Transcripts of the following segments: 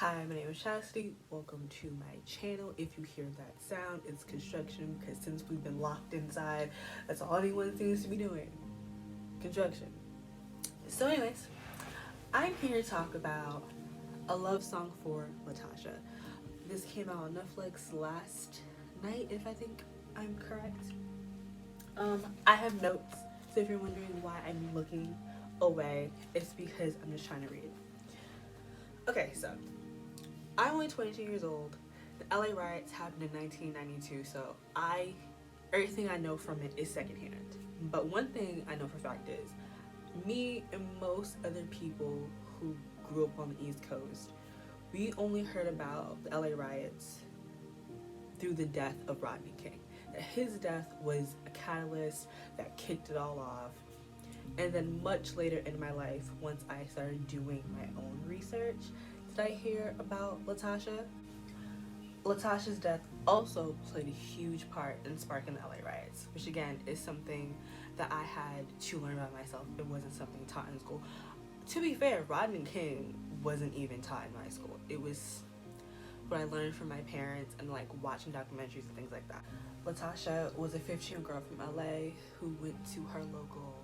Hi, my name is Chastity. Welcome to my channel. If you hear that sound, it's construction because since we've been locked inside, that's all anyone seems to be doing. Construction. So anyways, I'm here to talk about a love song for Latasha. This came out on Netflix last night, if I think I'm correct. I have notes, so if you're wondering why I'm looking away, it's because I'm just trying to read. Okay, so I'm only 22 years old. The LA riots happened in 1992, so everything I know from it is secondhand. But one thing I know for a fact is, me and most other people who grew up on the East Coast, we only heard about the LA riots through the death of Rodney King. That his death was a catalyst that kicked it all off. And then much later in my life, once I started doing my own research, did I hear about Latasha? Latasha's death also played a huge part in sparking the LA riots, which again is something that I had to learn about myself. It wasn't something taught in school. To be fair, Rodney King wasn't even taught in my school. It was what I learned from my parents and like watching documentaries and things like that. Latasha was a 15-year-old girl from LA who went to her local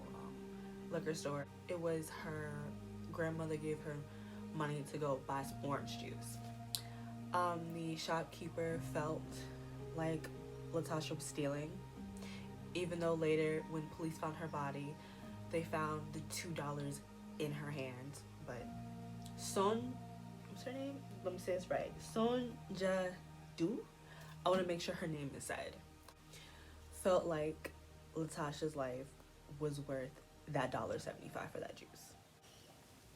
liquor store. It was her grandmother gave her money to go buy some orange juice. The shopkeeper felt like Latasha was stealing, even though later when police found her body, they found the $2 in her hand. But what's her name? Let me say this right. Sonja-Du? I want to make sure her name is said. Felt like Latasha's life was worth that $1.75 for that juice.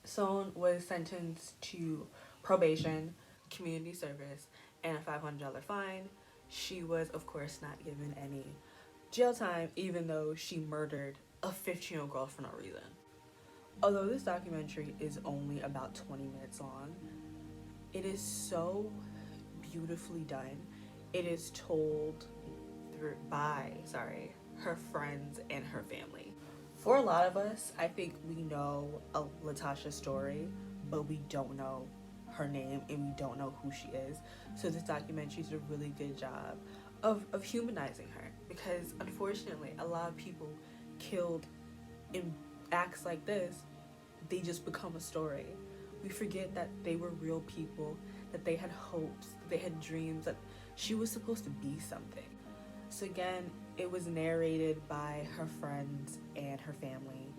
Son was sentenced to probation, community service, and a $500 fine. She was, of course, not given any jail time, even though she murdered a 15-year-old girl for no reason. Although this documentary is only about 20 minutes long, it is so beautifully done. It is told by her friends and her family. For a lot of us, I think we know a Latasha story, but we don't know her name and we don't know who she is. So this documentary is a really good job of humanizing her, because unfortunately a lot of people killed in acts like this, they just become a story. We forget that they were real people, that they had hopes, that they had dreams, that she was supposed to be something. So again, it was narrated by her friends and her family.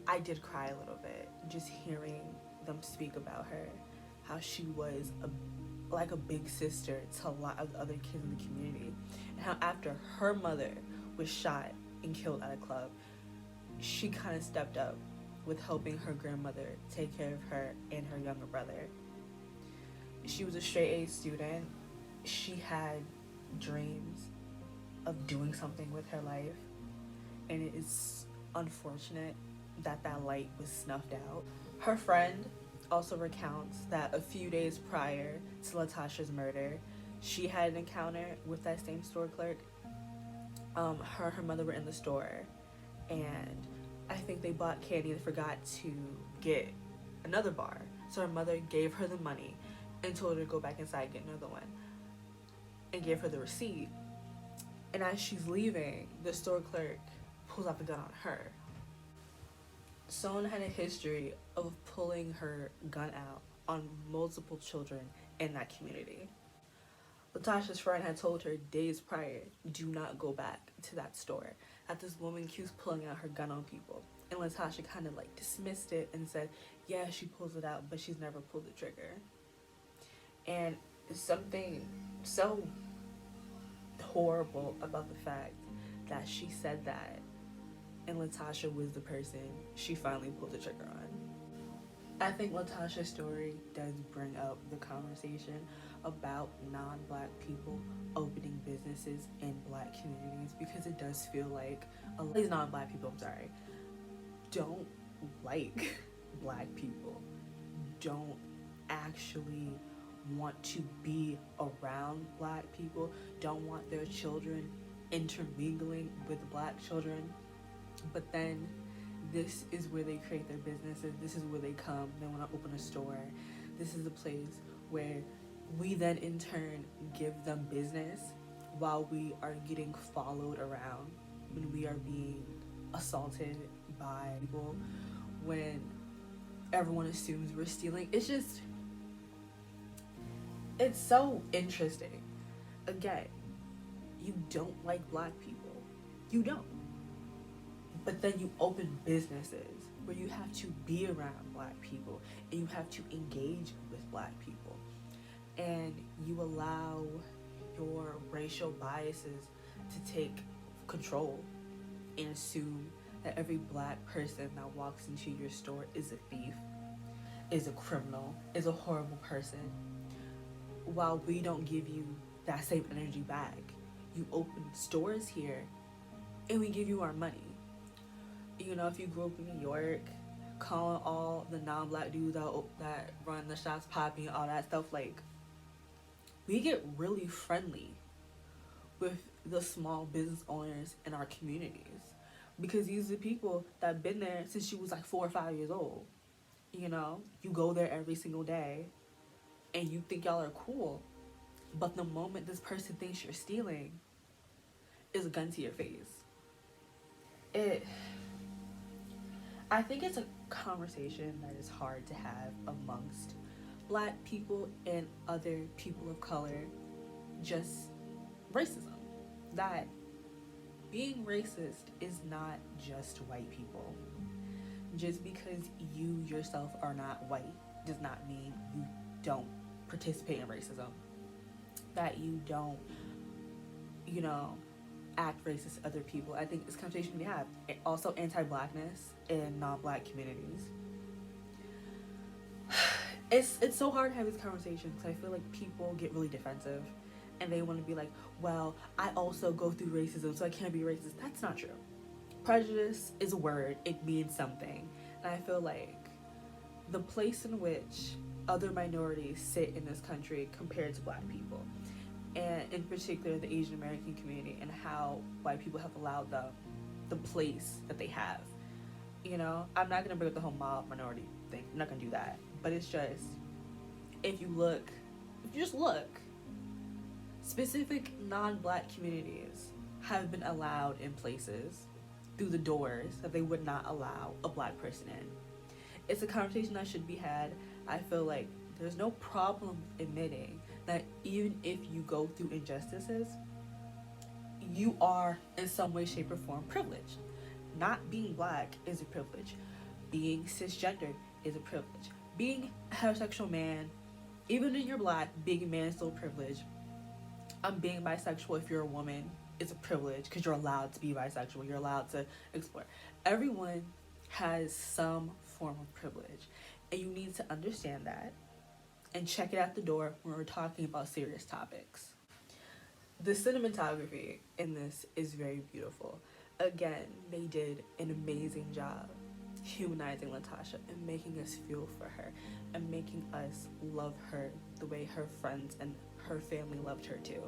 I did cry a little bit just hearing them speak about her, how she was like a big sister to a lot of the other kids in the community, and how after her mother was shot and killed at a club, she kind of stepped up with helping her grandmother take care of her and her younger brother. She was a straight A student. She had dreams of doing something with her life, and it is unfortunate that that light was snuffed out. Her friend also recounts that a few days prior to Latasha's murder, she had an encounter with that same store clerk. Her mother were in the store, and I think they bought candy and forgot to get another bar. So her mother gave her the money and told her to go back inside and get another one, and gave her the receipt. And as she's leaving, the store clerk pulls out the gun on her. Son had a history of pulling her gun out on multiple children in that community. Latasha's friend had told her days prior, do not go back to that store, that this woman keeps pulling out her gun on people. And Latasha kind of like dismissed it and said, yeah, she pulls it out, but she's never pulled the trigger. And something so horrible about the fact that she said that, and Latasha was the person she finally pulled the trigger on. I think Latasha's story does bring up the conversation about non-black people opening businesses in black communities, because it does feel like a lot of these non-black people, don't like black people, don't actually want to be around black people, don't want their children intermingling with black children. But then this is where they create their businesses, this is where they come, they want to open a store, this is a place where we then in turn give them business while we are getting followed around, when we are being assaulted by people, when everyone assumes we're stealing. It's so interesting. Again, you don't like black people. You don't. But then you open businesses where you have to be around black people and you have to engage with black people. And you allow your racial biases to take control and assume that every black person that walks into your store is a thief, is a criminal, is a horrible person, while we don't give you that same energy back. You open stores here and we give you our money. You know, if you grew up in New York, calling all the non-black dudes that run the shops popping, all that stuff, like, we get really friendly with the small business owners in our communities, because these are people that have been there since you was like 4 or 5 years old. You know, you go there every single day and you think y'all are cool, but the moment this person thinks you're stealing, is a gun to your face. I think it's a conversation that is hard to have amongst black people and other people of color. Just racism. That being racist is not just white people. Just because you yourself are not white does not mean you don't participate in racism. That you don't, act racist to other people. I think it's a conversation we have. Also, anti-blackness in non-black communities. It's so hard to have these conversations because I feel like people get really defensive and they want to be like, well, I also go through racism, so I can't be racist. That's not true. Prejudice is a word. It means something. And I feel like the place in which other minorities sit in this country compared to black people, and in particular the Asian American community, and how white people have allowed them the place that they have. I'm not going to bring up the whole mob minority thing. I'm not going to do that. But it's just, if you just look, specific non-black communities have been allowed in places through the doors that they would not allow a black person in. It's a conversation that should be had. I feel like there's no problem admitting that even if you go through injustices, you are in some way, shape, or form privileged. Not being black is a privilege. Being cisgendered is a privilege. Being a heterosexual man, even if you're black, being a man is still a privilege. Being bisexual, if you're a woman, is a privilege because you're allowed to be bisexual. You're allowed to explore. Everyone has some form of privilege, and you need to understand that and check it at the door when we're talking about serious topics. The cinematography in this is very beautiful. Again, they did an amazing job humanizing Latasha and making us feel for her and making us love her the way her friends and her family loved her too.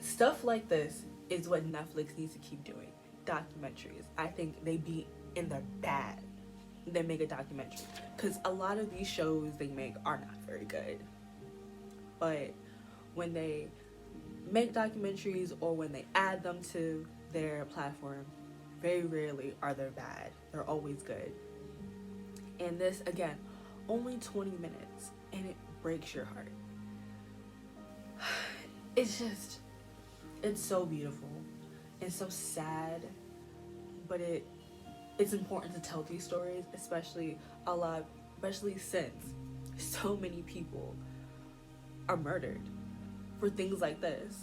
Stuff like this is what Netflix needs to keep doing. Documentaries. I think they be in their bag. They make a documentary, because a lot of these shows they make are not very good. But when they make documentaries or when they add them to their platform, very rarely are they bad. They're always good. And this, again, only 20 minutes, and it breaks your heart. It's so beautiful. It's so sad, but it's important to tell these stories, especially since so many people are murdered for things like this.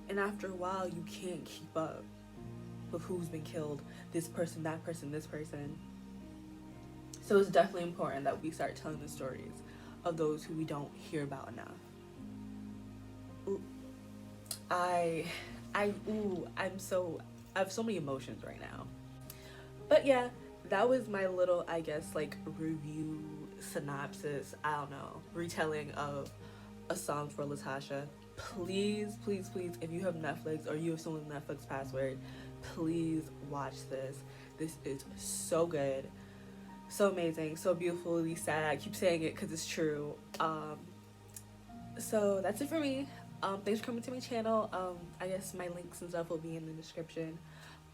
And after a while, you can't keep up with who's been killed, this person, that person, this person. So it's definitely important that we start telling the stories of those who we don't hear about enough. I have so many emotions right now. But yeah, that was my little, I guess, like, review, synopsis, I don't know, retelling of A Song for Latasha. Please, please, please, if you have Netflix or you have someone's Netflix password, please watch this. This is so good. So amazing, so beautifully sad. I keep saying it because it's true. So that's it for me. Thanks for coming to my channel. I guess my links and stuff will be in the description.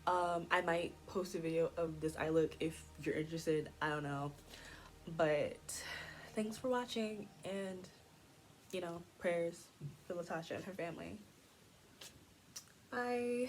I might post a video of this eye look if you're interested. I don't know. But thanks for watching, and prayers for Latasha and her family. Bye.